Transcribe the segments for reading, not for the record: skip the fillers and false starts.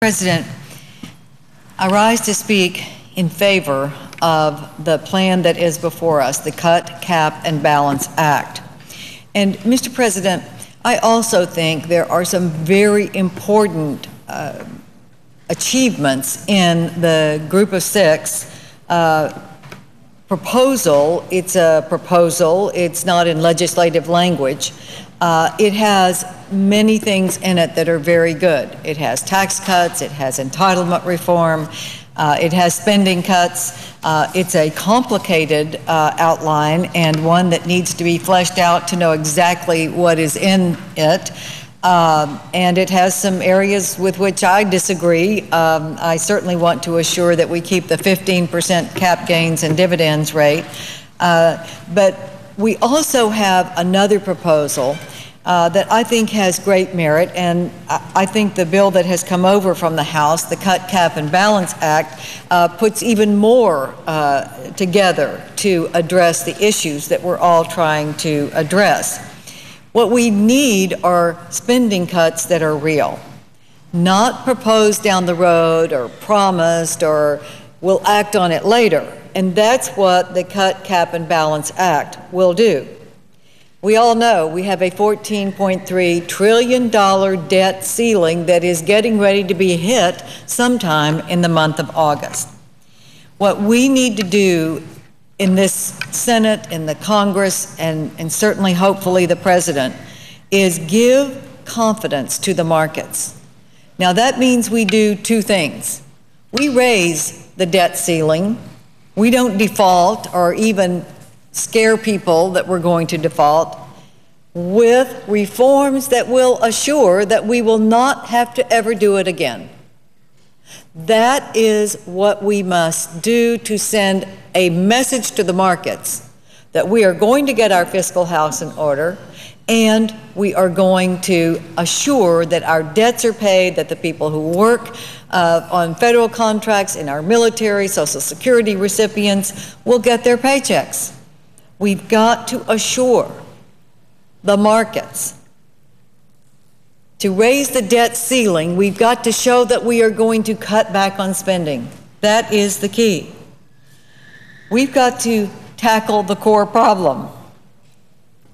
President, I rise to speak in favor of the plan that is before us, the Cut, Cap, and Balance Act. And, Mr. President, I also think there are some very important achievements in the Group of Six proposal. It's a proposal. It's not in legislative language. It has many things in it that are very good. It has tax cuts, it has entitlement reform, it has spending cuts. It's a complicated outline and one that needs to be fleshed out to know exactly what is in it. And it has some areas with which I disagree. I certainly want to assure that we keep the 15% cap gains and dividends rate. But we also have another proposal that I think has great merit, and I think the bill that has come over from the House, the Cut, Cap, and Balance Act, puts even more together to address the issues that we're all trying to address. What we need are spending cuts that are real, not proposed down the road or promised or we'll act on it later. And that's what the Cut, Cap, and Balance Act will do. We all know we have a $14.3 trillion debt ceiling that is getting ready to be hit sometime in the month of August. What we need to do in this Senate, in the Congress, and certainly hopefully the President, is give confidence to the markets. Now that means we do two things. We raise the debt ceiling. We don't default or even scare people that we're going to default with reforms that will assure that we will not have to ever do it again. That is what we must do to send a message to the markets that we are going to get our fiscal house in order and we are going to assure that our debts are paid, that the people who work on federal contracts, in our military, Social Security recipients will get their paychecks. We've got to assure the markets. To raise the debt ceiling, we've got to show that we are going to cut back on spending. That is the key. We've got to tackle the core problem.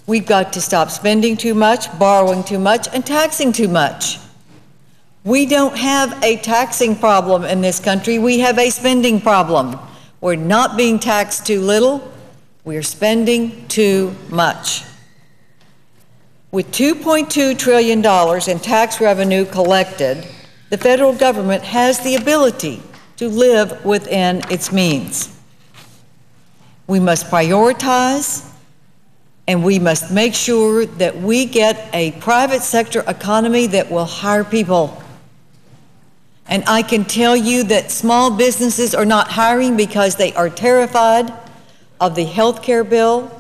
We've got to stop spending too much, borrowing too much, and taxing too much. We don't have a taxing problem in this country. We have a spending problem. We're not being taxed too little. We're spending too much. With $2.2 trillion in tax revenue collected, the federal government has the ability to live within its means. We must prioritize, and we must make sure that we get a private sector economy that will hire people. And I can tell you that small businesses are not hiring because they are terrified of the health care bill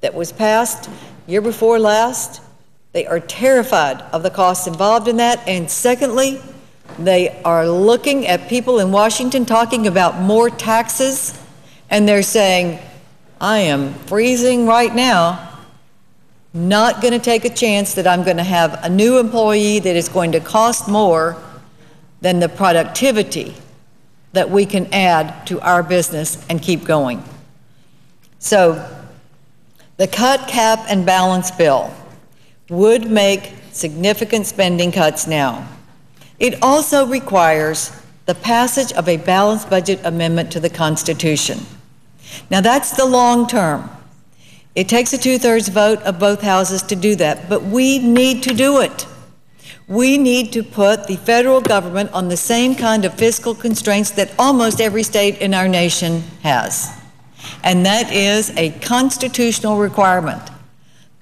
that was passed year before last. They are terrified of the costs involved in that. And secondly, they are looking at people in Washington talking about more taxes, and they're saying, I am freezing right now, not going to take a chance that I'm going to have a new employee that is going to cost more than the productivity that we can add to our business and keep going. So the Cut, Cap, and Balance bill would make significant spending cuts now. It also requires the passage of a balanced budget amendment to the Constitution. Now that's the long term. It takes a 2/3 vote of both houses to do that, but we need to do it. We need to put the federal government on the same kind of fiscal constraints that almost every state in our nation has. And that is a constitutional requirement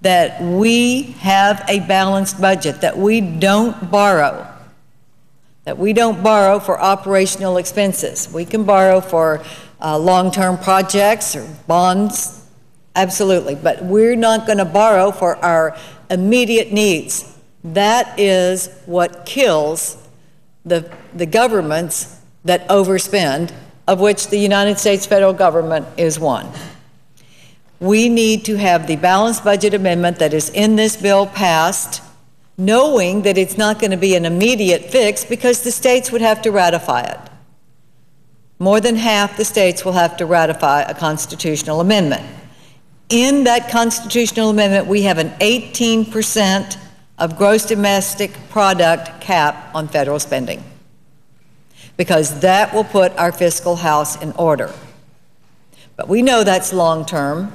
that we have a balanced budget, that we don't borrow for operational expenses. We can borrow for long-term projects or bonds, absolutely, but we're not going to borrow for our immediate needs. That is what kills the governments that overspend, of which the United States federal government is one. We need to have the balanced budget amendment that is in this bill passed knowing that it's not going to be an immediate fix because the states would have to ratify it. More than half the states will have to ratify a constitutional amendment. In that constitutional amendment, we have an 18% of gross domestic product cap on federal spending, because that will put our fiscal house in order. But we know that's long-term,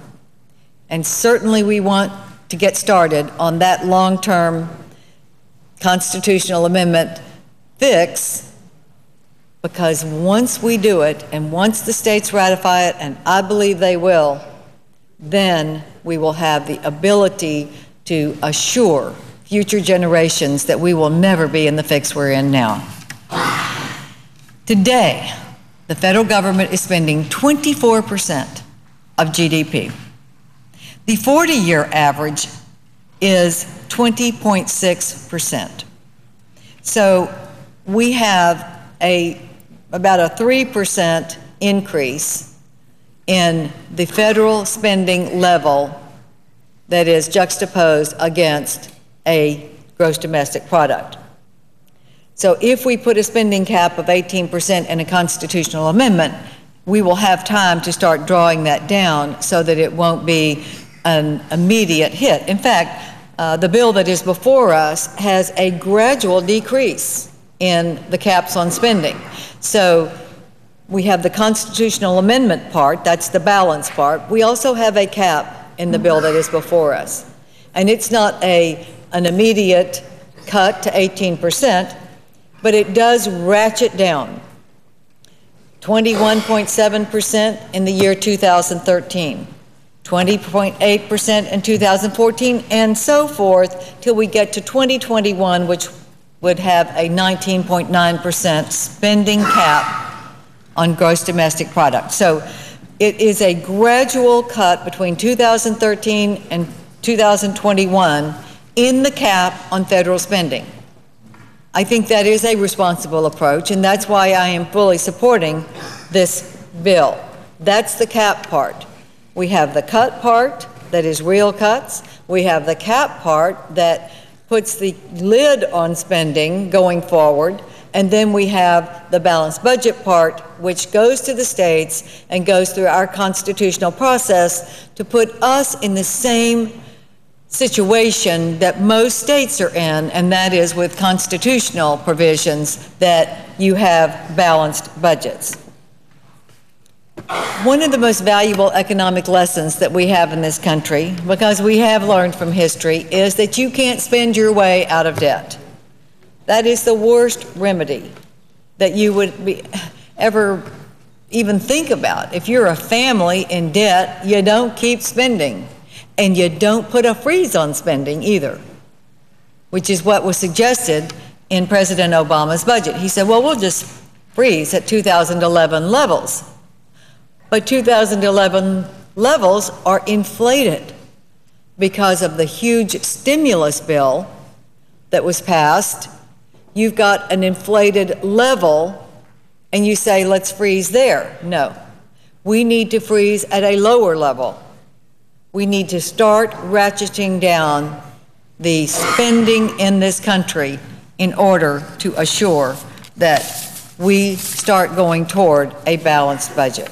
and certainly we want to get started on that long-term constitutional amendment fix, because once we do it, and once the states ratify it, and I believe they will, then we will have the ability to assure future generations that we will never be in the fix we're in now. Today, the federal government is spending 24% of GDP. The 40-year average is 20.6%. So we have about a 3% increase in the federal spending level that is juxtaposed against a gross domestic product. So if we put a spending cap of 18% in a constitutional amendment, we will have time to start drawing that down so that it won't be an immediate hit. In fact, the bill that is before us has a gradual decrease in the caps on spending. So we have the constitutional amendment part, that's the balance part. We also have a cap in the bill that is before us. And it's not an immediate cut to 18%, but it does ratchet down. 21.7% in the year 2013, 20.8% in 2014, and so forth till we get to 2021, which would have a 19.9% spending cap on gross domestic product. So it is a gradual cut between 2013 and 2021 in the cap on federal spending. I think that is a responsible approach, and that's why I am fully supporting this bill. That's the cap part. We have the cut part that is real cuts. We have the cap part that puts the lid on spending going forward, and then we have the balanced budget part, which goes to the states and goes through our constitutional process to put us in the same situation that most states are in, and that is with constitutional provisions that you have balanced budgets. One of the most valuable economic lessons that we have in this country, because we have learned from history, is that you can't spend your way out of debt. That is the worst remedy that you would ever even think about. If you're a family in debt, you don't keep spending. And you don't put a freeze on spending either, which is what was suggested in President Obama's budget. He said, well, we'll just freeze at 2011 levels. But 2011 levels are inflated because of the huge stimulus bill that was passed. You've got an inflated level, and you say, let's freeze there. No, we need to freeze at a lower level. We need to start ratcheting down the spending in this country in order to assure that we start going toward a balanced budget.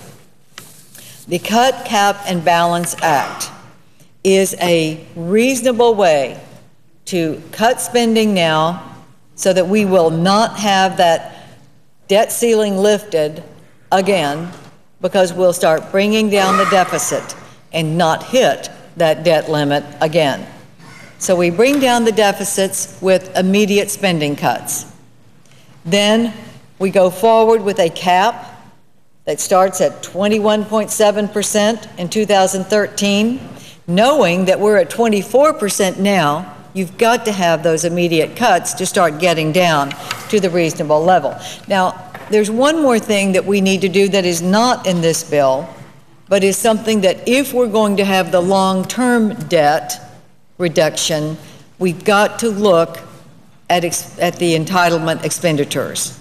The Cut, Cap, and Balance Act is a reasonable way to cut spending now so that we will not have that debt ceiling lifted again, because we'll start bringing down the deficit and not hit that debt limit again. So we bring down the deficits with immediate spending cuts. Then we go forward with a cap that starts at 21.7% in 2013, knowing that we're at 24% now. You've got to have those immediate cuts to start getting down to the reasonable level. Now, there's one more thing that we need to do that is not in this bill, but is something that if we're going to have the long-term debt reduction, we've got to look at the entitlement expenditures,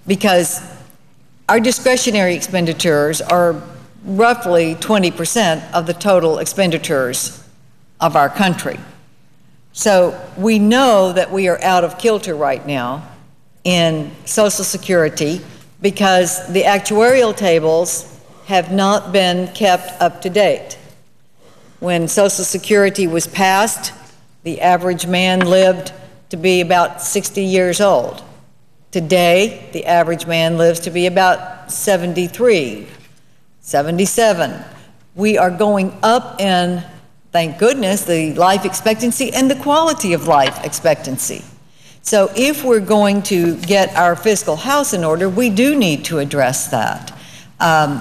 because our discretionary expenditures are roughly 20% of the total expenditures of our country. So we know that we are out of kilter right now in Social Security because the actuarial tables have not been kept up to date. When Social Security was passed, the average man lived to be about 60 years old. Today, the average man lives to be about 73, 77. We are going up in, thank goodness, the life expectancy and the quality of life expectancy. So if we're going to get our fiscal house in order, we do need to address that.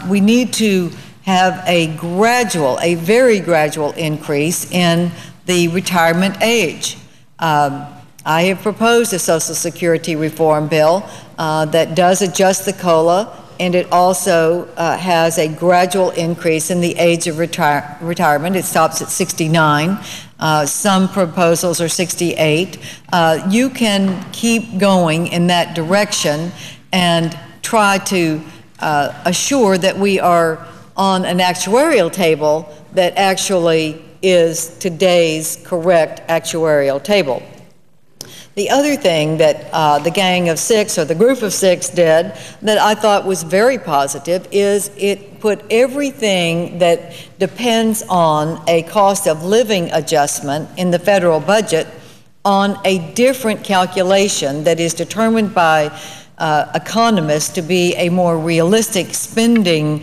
We need to have a very gradual increase in the retirement age. I have proposed a Social Security reform bill that does adjust the COLA, and it also has a gradual increase in the age of retirement. It stops at 69. Some proposals are 68. You can keep going in that direction and try to assure that we are on an actuarial table that actually is today's correct actuarial table. The other thing that the Gang of Six, or the Group of Six, did that I thought was very positive is it put everything that depends on a cost of living adjustment in the federal budget on a different calculation that is determined by economists to be a more realistic spending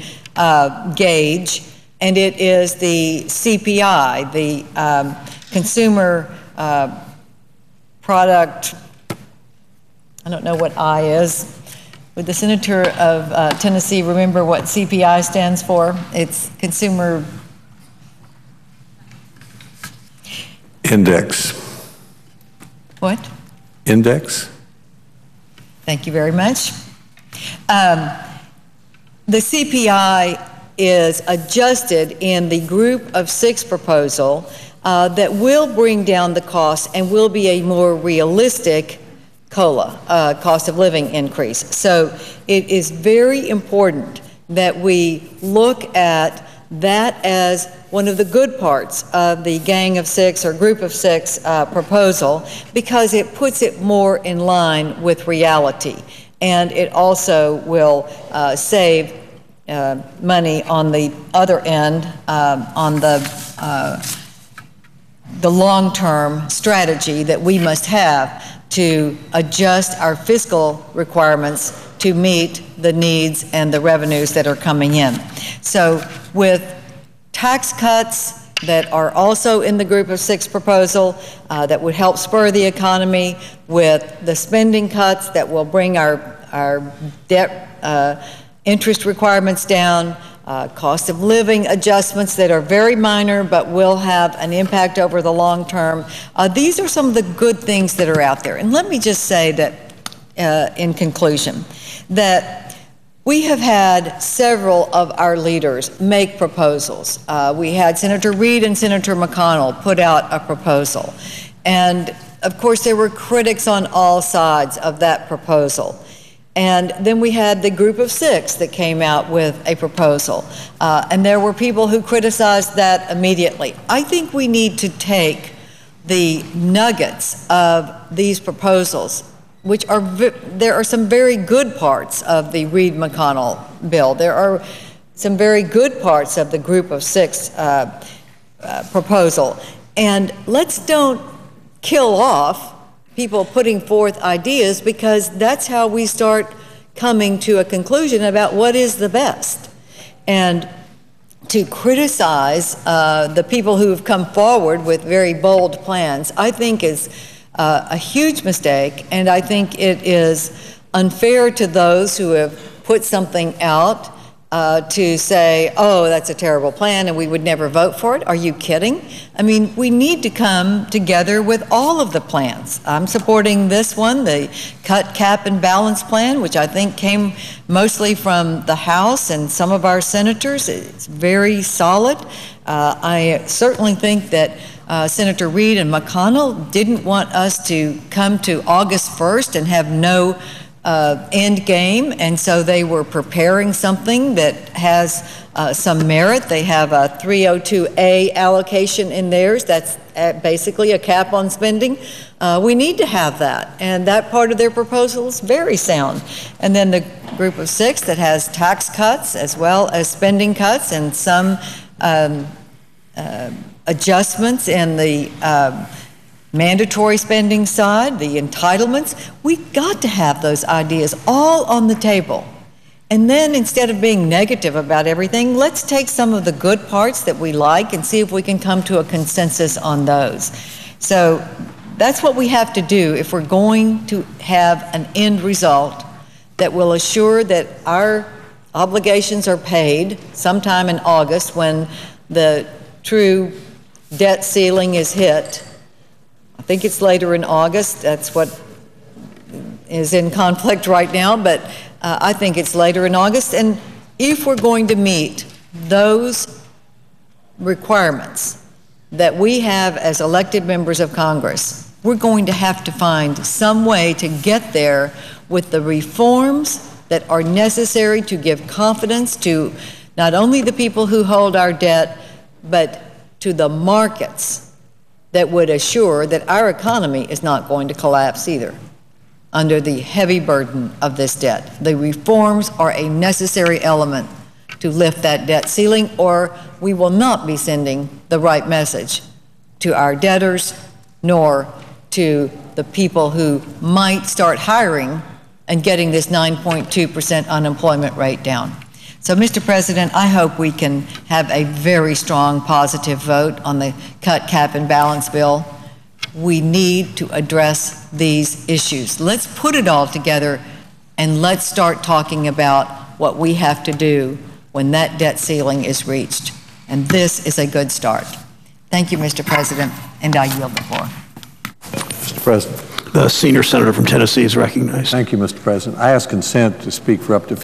gauge, and it is the CPI, the Consumer Product, I don't know what I is. Would the senator of Tennessee remember what CPI stands for? It's Consumer Index. What? Index. Thank you very much. The CPI is adjusted in the Group of Six proposal that will bring down the cost and will be a more realistic COLA, cost of living increase. So it is very important that we look at that as one of the good parts of the Gang of Six or Group of Six proposal, because it puts it more in line with reality. And it also will save money on the other end, on the long-term strategy that we must have to adjust our fiscal requirements to meet the needs and the revenues that are coming in. So with tax cuts that are also in the Group of Six proposal that would help spur the economy, with the spending cuts that will bring our debt interest requirements down, cost of living adjustments that are very minor but will have an impact over the long term. These are some of the good things that are out there. And let me just say that, in conclusion, that we have had several of our leaders make proposals. We had Senator Reid and Senator McConnell put out a proposal. And of course, there were critics on all sides of that proposal. And then we had the Group of Six that came out with a proposal. And there were people who criticized that immediately. I think we need to take the nuggets of these proposals, which are, there are some very good parts of the Reid-McConnell bill. There are some very good parts of the Group of Six proposal. And let's don't kill off people putting forth ideas, because that's how we start coming to a conclusion about what is the best. And to criticize the people who have come forward with very bold plans, I think is a huge mistake, and I think it is unfair to those who have put something out to say, oh, that's a terrible plan and we would never vote for it. Are you kidding? I mean, we need to come together with all of the plans. I'm supporting this one, the cut, cap, and balance plan, which I think came mostly from the House and some of our senators. It's very solid. I certainly think that Senator Reid and McConnell didn't want us to come to August 1st and have no end game, and so they were preparing something that has some merit. They have a 302A allocation in theirs. That's basically a cap on spending. We need to have that, and that part of their proposal is very sound. And then the group of 6 that has tax cuts as well as spending cuts and some adjustments in the mandatory spending side, the entitlements. We've got to have those ideas all on the table. And then instead of being negative about everything, let's take some of the good parts that we like and see if we can come to a consensus on those. So that's what we have to do if we're going to have an end result that will assure that our obligations are paid sometime in August when the true debt ceiling is hit. I think it's later in August. That's what is in conflict right now, but I think it's later in August. And if we're going to meet those requirements that we have as elected members of Congress, we're going to have to find some way to get there with the reforms that are necessary to give confidence to not only the people who hold our debt, but to the markets that would assure that our economy is not going to collapse either under the heavy burden of this debt. The reforms are a necessary element to lift that debt ceiling, or we will not be sending the right message to our debtors, nor to the people who might start hiring and getting this 9.2% unemployment rate down. So, Mr. President, I hope we can have a very strong positive vote on the cut, cap, and balance bill. We need to address these issues. Let's put it all together and let's start talking about what we have to do when that debt ceiling is reached. And this is a good start. Thank you, Mr. President, and I yield the floor. Mr. President. The senior senator from Tennessee is recognized. Thank you, Mr. President. I ask consent to speak for up to